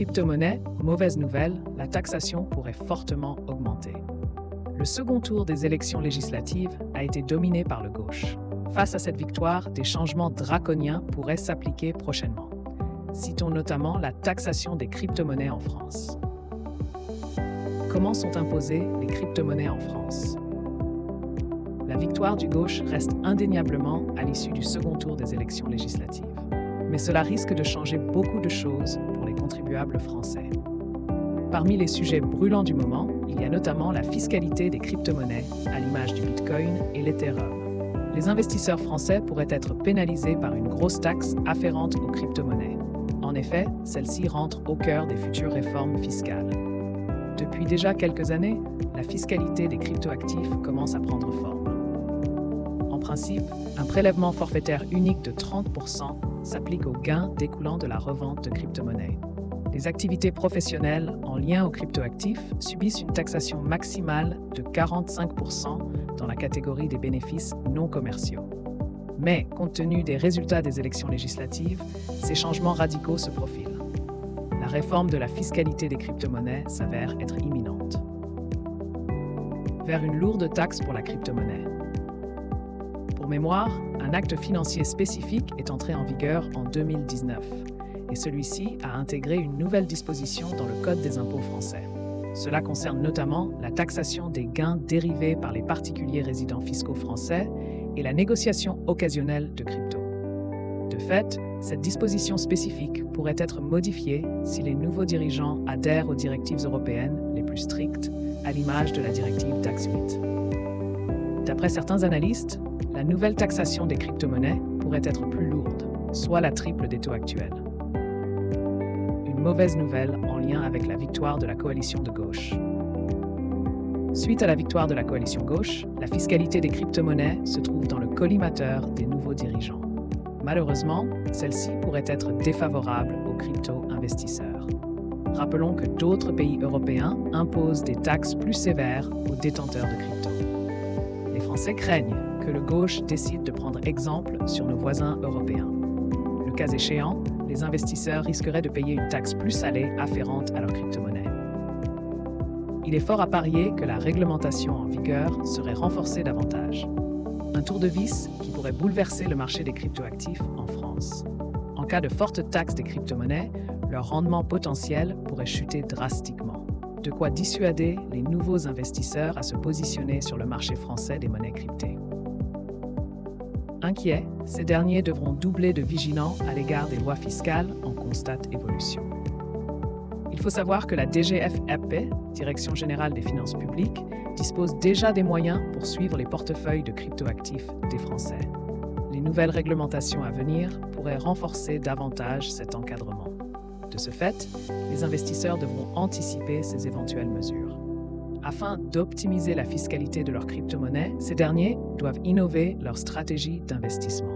crypto-monnaies, mauvaise nouvelle, la taxation pourrait fortement augmenter. Le second tour des élections législatives a été dominé par le gauche. Face à cette victoire, des changements draconiens pourraient s'appliquer prochainement. Citons notamment la taxation des crypto-monnaies en France. Comment sont imposées les crypto-monnaies en France? La victoire du gauche reste indéniablement à l'issue du second tour des élections législatives. Mais cela risque de changer beaucoup de choses pour les contribuables français. Parmi les sujets brûlants du moment, il y a notamment la fiscalité des crypto-monnaies, à l'image du Bitcoin et l'Ethereum. Les investisseurs français pourraient être pénalisés par une grosse taxe afférente aux crypto-monnaies. En effet, celle-ci rentre au cœur des futures réformes fiscales. Depuis déjà quelques années, la fiscalité des cryptoactifs commence à prendre forme. En principe, un prélèvement forfaitaire unique de 30% s'applique aux gains découlant de la revente de crypto-monnaies. Les activités professionnelles en lien aux cryptoactifs subissent une taxation maximale de 45% dans la catégorie des bénéfices non commerciaux. Mais, compte tenu des résultats des élections législatives, ces changements radicaux se profilent. La réforme de la fiscalité des crypto-monnaies s'avère être imminente. Vers une lourde taxe pour la crypto-monnaie. Pour mémoire, un acte financier spécifique est entré en vigueur en 2019, et celui-ci a intégré une nouvelle disposition dans le Code des impôts français. Cela concerne notamment la taxation des gains dérivés par les particuliers résidents fiscaux français et la négociation occasionnelle de crypto. De fait, cette disposition spécifique pourrait être modifiée si les nouveaux dirigeants adhèrent aux directives européennes les plus strictes, à l'image de la directive Tax 8. D'après certains analystes, la nouvelle taxation des crypto-monnaies pourrait être plus lourde, soit la triple des taux actuels. Une mauvaise nouvelle en lien avec la victoire de la coalition de gauche. Suite à la victoire de la coalition gauche, la fiscalité des crypto-monnaies se trouve dans le collimateur des nouveaux dirigeants. Malheureusement, celle-ci pourrait être défavorable aux crypto-investisseurs. Rappelons que d'autres pays européens imposent des taxes plus sévères aux détenteurs de crypto. Les Français craignent que le gauche décide de prendre exemple sur nos voisins européens. Le cas échéant, les investisseurs risqueraient de payer une taxe plus salée afférente à leur crypto-monnaie. Il est fort à parier que la réglementation en vigueur serait renforcée davantage. Un tour de vis qui pourrait bouleverser le marché des cryptoactifs en France. En cas de forte taxe des crypto-monnaies, leur rendement potentiel pourrait chuter drastiquement. De quoi dissuader les nouveaux investisseurs à se positionner sur le marché français des monnaies cryptées. Inquiets, ces derniers devront doubler de vigilants à l'égard des lois fiscales en constante évolution. Il faut savoir que la DGFiP, Direction générale des finances publiques, dispose déjà des moyens pour suivre les portefeuilles de cryptoactifs des Français. Les nouvelles réglementations à venir pourraient renforcer davantage cet encadrement. De ce fait, les investisseurs devront anticiper ces éventuelles mesures. Afin d'optimiser la fiscalité de leurs crypto-monnaies, ces derniers doivent innover leur stratégie d'investissement.